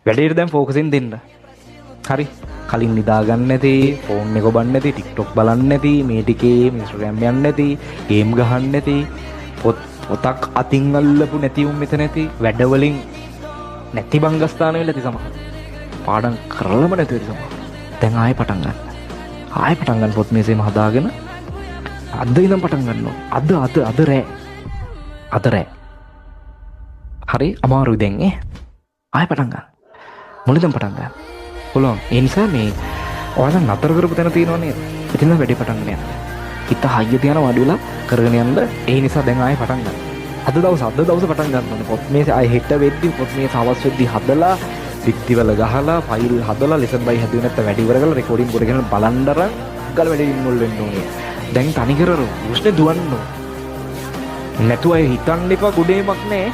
වැඩේට දැන් ෆෝකසින් දෙන්න. හරි. කලින් නිදාගන්න නැති, ෆෝන් එක ඔබන්න නැති, TikTok බලන්න නැති, මේ ටිකේ Instagram යන්න නැති, ගේම් ගහන්න නැති, පොතක් අතින් අල්ලපු නැති උන් මෙතන නැති, වැඩවලින් නැති බංගස්ථාන වෙලා ඇති සමහර. පාඩම් කරලම නැති වෙයි සමහර. දැන් ආයෙ පටන් ගන්න. ආයෙ පටන් ගන්න පොත් මේසෙම හදාගෙන අද ඉඳන් පටන් ගන්නවා. අද රෑ. අද රෑ. හරි අමාරුයි දැන් ඈ. ආයෙ පටන් ගන්න. මුලින්ම පටන් ගන්න. පුළුවන්. ඒ නිසා මේ ඔයාලා නතර කරපු තැන තියෙනව නේද? ඉතින් නම් වැඩි පටන් ගන්න. හිත හයිය තියන වඩුවලා කරගෙන යන්න. ඒ නිසා දැන් ආයෙ පටන් ගන්න. අද දවස් පටන් ගන්න ඕනේ. පොත් මේස ආයෙ හෙට වෙද්දි පොත් මේස හවස් වෙද්දි හදලා පිටිවල ගහලා ෆයිල් හදලා ලෙසන් බයි හැදුවේ නැත්නම් වැඩි ඉවර කරලා රෙකෝඩින් කරගෙන බලන්නරන් ගල වැඩි ඉන්වෝල් වෙන්න ඕනේ. දැන් තනි කර උස්නේ දුවන්න ඕනේ. නැතුව අය හිතන්න එපා ගුඩේමක් නෑ.